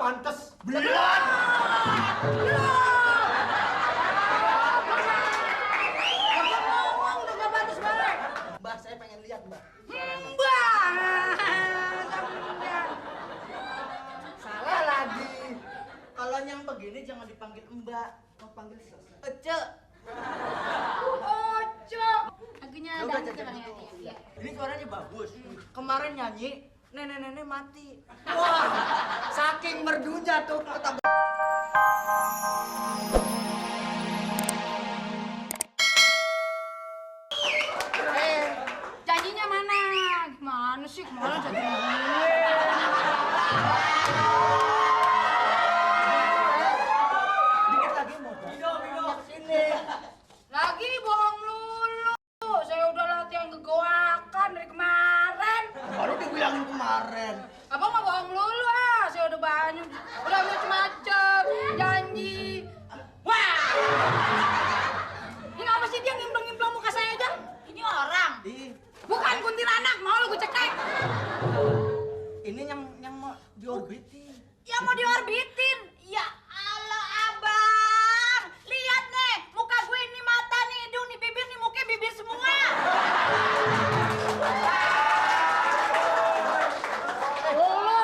pantes belum. Mbak, saya pengen lihat, Mbak. Salah lagi. Kalau yang begini jangan dipanggil Mbak, mau panggil Ece. Lagunya Ya udah, dangdut jadi Bang ya. gitu. Iya. Ini suaranya bagus. Kemarin nyanyi, nenek-nenek mati. Wah, saking merdunya tuh. Janjinya mana? Gimana sih? Kemana janjinya? Dikit lagi mau. Sini. Lagi bohong lulu. Saya udah latihan kegoakan dari kemarin. Baru dibilangin kemarin. Abang mah bohong lulu ah. Saya udah banyak. Udah macam-macam janji. Wah! Ini apa sih dia ngimplang-ngimplang muka saya aja? Ini orang. Ih, Bukan kuntilanak, mau lu gue cekek. ini yang mau diorbitin. Ya mau diorbitin. Ya Allah abang. Lihat nih, muka gue ini mata nih, hidung nih, bibir nih, muka bibir semua.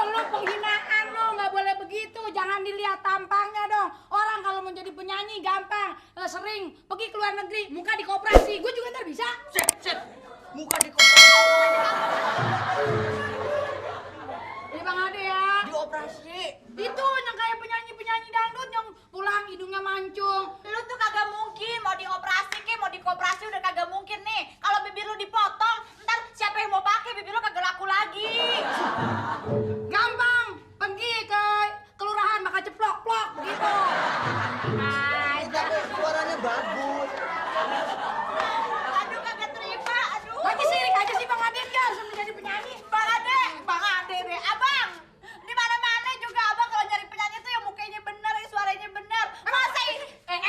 Lu penghinaan lu, nggak boleh begitu. Jangan dilihat tampangnya dong. Orang kalau mau jadi penyanyi gampang, sering pergi ke luar negeri, muka di koperasi. Gue juga ntar bisa. Set. Muka dikoperasi. Ini Bang Ade ya. Dioperasi. Itu yang kayak penyanyi-penyanyi dangdut yang pulang hidungnya mancung. Lu tuh kagak mungkin mau dioperasi mau dikoperasi udah kagak mungkin nih. Kalau bibir lu dipotong, ntar siapa yang mau pakai bibir lu kagak laku lagi. Gampang, pergi ke kelurahan makan ceplok-plok gitu. Tapi suaranya bagus. Aduh kagak terima, aduh. Lagi sirik aja sih Bang Ade ya, langsung menjadi penyanyi. Bang Ade deh, abang. Di mana-mana juga abang kalau nyari penyanyi tuh yang mukanya bener, yang suaranya bener. Masa ini?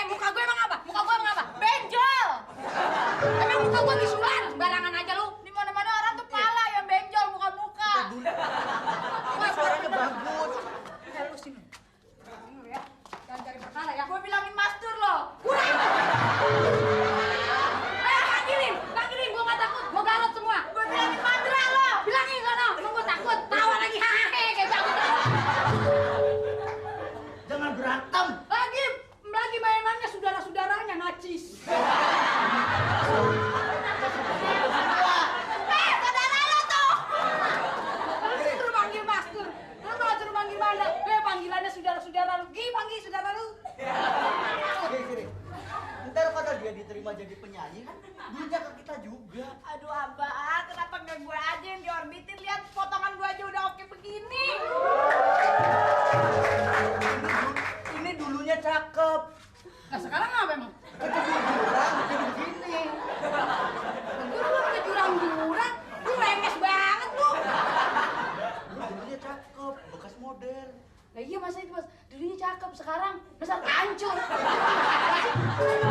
Muka gue emang apa? Muka gue emang apa? Benjol. Emang muka gue bisulan, sembarangan aja lu. Di mana-mana orang tuh pala yang benjol muka-muka. Ini suaranya bagus. Lu sini. Ini ya. Jangan cari perkara ya. Gue bilangin mastur lo. Panggilin, gue gak takut, gue garot semua. Gue bilangin mandra lo. Bilangin sono, emang gue takut. Tawa lagi, hahaha, kayak bagus. Jangan berantem. Lagi mainannya saudara-saudaranya nacis. Saudara lo tuh. Lu suruh manggil mastur. Lu mau suruh manggil mana? Panggilannya saudara-saudara lu. Panggil saudara lu. Gini. Ntar kalau dia diterima jadi penyanyi kan duitnya ke kita juga. Aduh abang, kenapa nggak gue aja yang diorbitin? Lihat potongan gue aja udah oke begini. Ini dulunya cakep. Nah sekarang apa emang? Kejujuran jadi begini. Gue lu ke jurang-jurang, lu remes banget lu. Lu dulunya cakep, bekas model. Lah iya masa itu mas, dulunya cakep, sekarang masa hancur.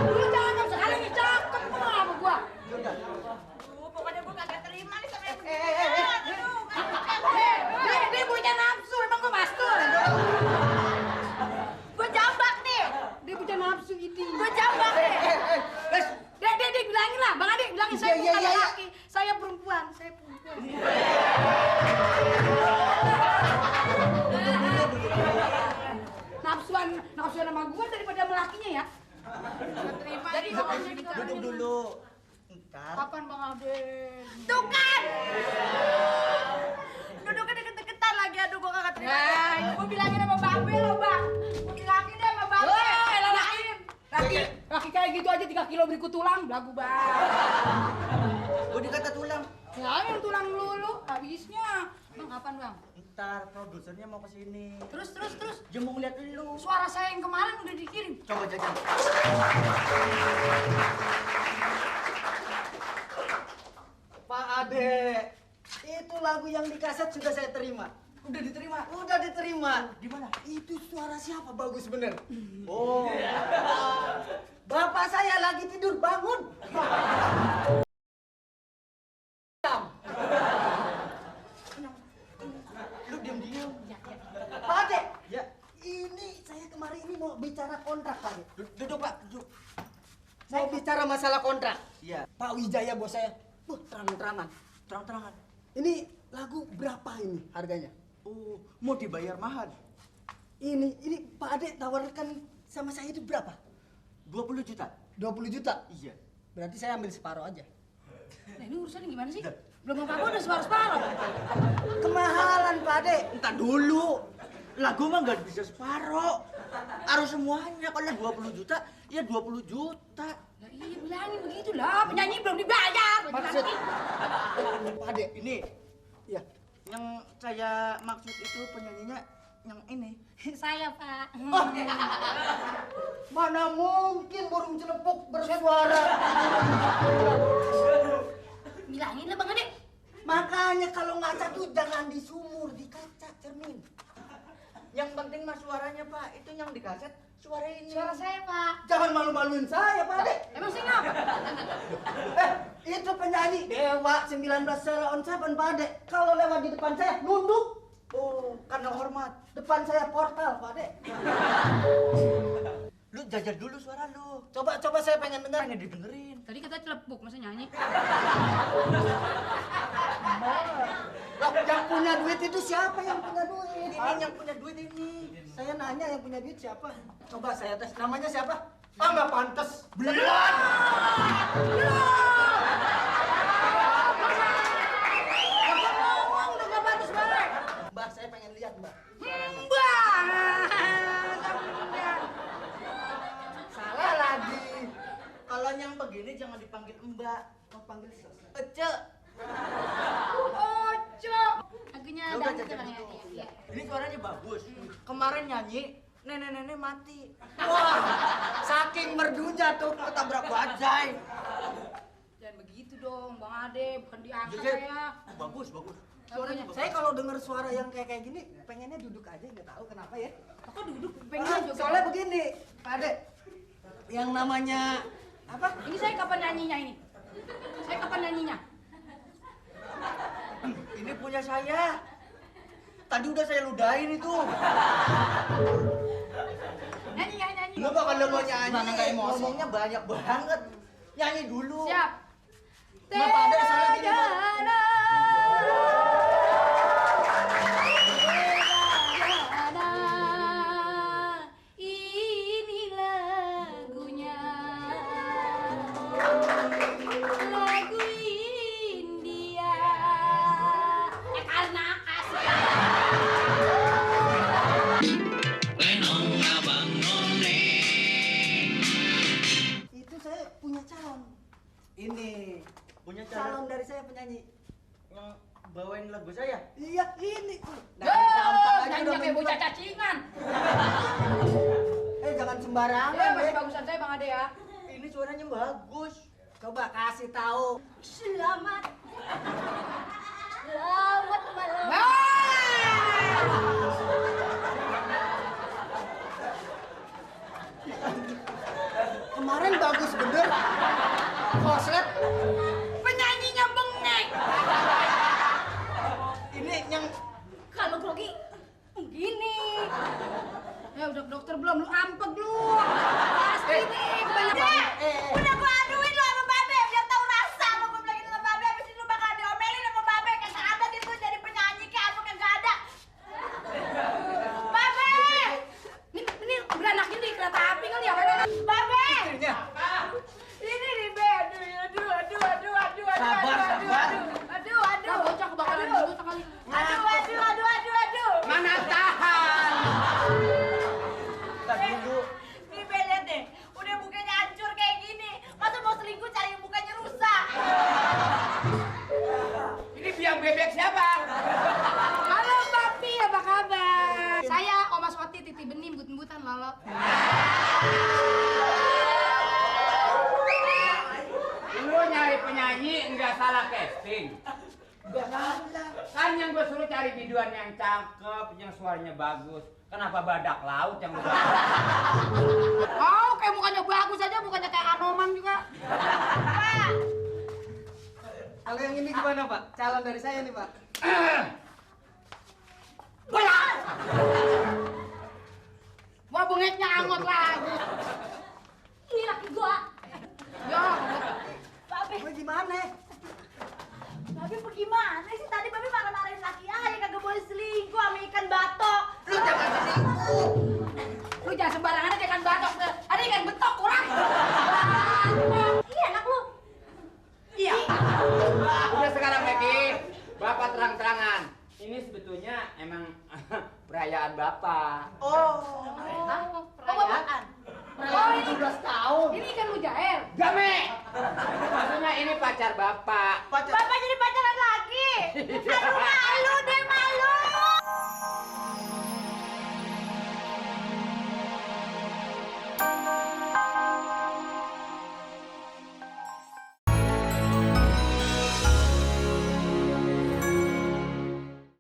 Dulu cakep, sekarang ini cakep, mau apa gua? Yaudah. Pokoknya gua kagak terima nih sama yang Eh. Dia punya nafsu, emang gua mastur. Gua jambak nih. Dia punya nafsu gitu. Gua jambak nih. Guys, Dek, bilangin lah, Bang Ade, bilangin saya Iya. bukan laki, saya perempuan. Nafsuan sama gua daripada sama lakinya ya. Jadi duduk dulu. Ntar. kapan Bang Ade? Tuh kan! Duduknya deket-deketan lagi, aduh gua kagak terima. Gua bilangin sama Babe lo Bang. Gua bilangin deh sama Babe. Laki kayak gitu aja 3 kilo berikut tulang, belagu banget. Gua dikata tulang. Ya yang tulang lulu, habisnya. Bang kapan Bang? Ntar produsernya mau kesini. Terus. Dia mau ngeliat lu. Suara saya yang kemarin udah dikirim. Coba jajan. Pak Ade, itu lagu yang di kaset sudah saya terima. Udah diterima? Udah diterima. Di mana? Itu suara siapa? Bagus bener. Oh. Bapak saya lagi tidur, bangun. Lu diam-diam. Pak Ade. Ya. bicara masalah kontrak. Iya. Pak Wijaya bos saya, terang-terangan. Terang-terangan. Ini lagu berapa ini harganya? Oh, mau dibayar mahal. Ini Pak Ade tawarkan sama saya itu berapa? 20 juta. 20 juta? Iya. Berarti saya ambil separuh aja. Nah ini urusannya gimana sih? Belum apa-apa udah separuh-separuh. Kemahalan Pak Ade. Entar dulu. Lagu mah nggak bisa separuh. Harus semuanya. Kalau 20 juta, ya 20 juta. Nah iya bilangin begitu lah, penyanyi belum dibayar. Maksud Pak Ade, Ini ya. yang saya maksud itu penyanyinya yang ini. Saya Pak. Oh, mana mungkin burung celepuk bersuara? Bilangin lah Bang Ade. Makanya kalau ngaca tuh jangan di sumur, di kaca cermin. Yang penting mah suaranya Pak. Itu yang di kaset suara ini. Suara saya Pak. Jangan malu-maluin saya, Pak Ade. Emang saya ngapa? Itu penyanyi Dewa 1907, Pak Ade. Kalau lewat di depan saya, nunduk. Oh, karena hormat. Depan saya portal, Pak Ade. Lu jajal dulu suara lu. Coba saya pengen dengar. Pengen didengerin. Tadi kata celepuk, masa nyanyi? Loh, yang punya duit itu siapa yang punya duit? Ini yang punya duit ini. Saya nanya yang punya duit siapa? Coba saya tes. Namanya siapa? Ah, nggak pantas. Belum. Ngomong udah gak bagus banget. Mbak, saya pengen lihat, Mbak. Mbak. Salah lagi. Kalau yang begini jangan dipanggil Mbak. Mau panggil Ece. Ojo. Lagunya Ya udah, dangdut jajal kan ya? dulu. Iya. Ini suaranya bagus. Kemarin nyanyi, nenek-nenek mati. Wah, saking merdunya tuh. Ketabrak bajai. Jangan begitu dong, Bang Ade, bukan diangkat Jajal. saya. Bagus, bagus. Lagunya. Saya kalau dengar suara yang kayak gini, pengennya duduk aja, nggak tahu kenapa ya. Aku duduk pengen juga. Soalnya begini, Pak Ade. Yang namanya apa? Ini saya kapan nyanyinya ini? Saya kapan nyanyinya? Ini punya saya. Tadi udah saya ludahin itu. Nyanyi. Lu bakal mau nyanyi. Gimana nggak emosi? Ngomongnya banyak banget. Nyanyi dulu. Siap. Kenapa ada salah gini, Bang? Ini lagunya, lagu India. Karena kasih. Itu saya punya calon. Ini Punya calon calon dari saya penyanyi. yang bawain lagu saya. Iya, ini. Dari tampang aja Nyanyi udah kayak bocah menjual. cacingan. Jangan sembarangan. Masih ya. bagusan saya Bang Ade ya. Ini suaranya bagus. Coba kasih tahu. Selamat. Selamat malam. Kemarin bagus bener. Koslet. Penyanyinya bengek. Ini yang Kalau grogi begini. Ya udah dokter belum, lu ampeg lu. Pasti nih kebanyakan. Udah gua aduin lo sama Babe biar tahu rasa lo gua bilangin sama Babe abis itu lu bakal diomelin sama Babe kagak ada gitu jadi penyanyi kayak apa kagak ada. Babe! Ini beranaknya di kereta api kali ya? Babe! istrinya. Ini nih Be, aduh. Sabar, sabar. Nah, bocah kebakaran dulu sekali. Aduh. Mana tahan? Tadi dulu. Nih Be liat deh, udah mukanya hancur kayak gini. Masa mau selingkuh cari yang mukanya rusak? Ini biang bebek siapa? Halo Papi, apa kabar? Saya Oma Swati Titi Benim, but-butan lolo. Lu nyari penyanyi nggak salah casting. Gak salah. Kan yang gue suruh cari biduan yang cakep, yang suaranya bagus. Kenapa badak laut yang udah? Oh, kayak mukanya bagus aja, bukannya kayak Anoman juga. Kalau yang ini gimana, Pak? Calon dari saya nih, Pak. Wah, bengeknya angot lagi. Ini laki gua. Ya, Babe, Gue gimana? babe bagaimana sih? Tadi babe marah-marahin laki ayah kagak boleh selingkuh sama ikan batok. Lu jangan selingkuh. lu jangan sembarangan aja ikan batok. Ada ikan betok kurang. Iya anak lu. Iya. Udah sekarang Meki, Bapak terang-terangan. Ini sebetulnya emang perayaan Bapak. Oh. Apaan? Oh, ini 17 tahun. ini ikan mujair. Game. Maksudnya ini pacar Bapak. Pacar. Bapak jadi pacaran lagi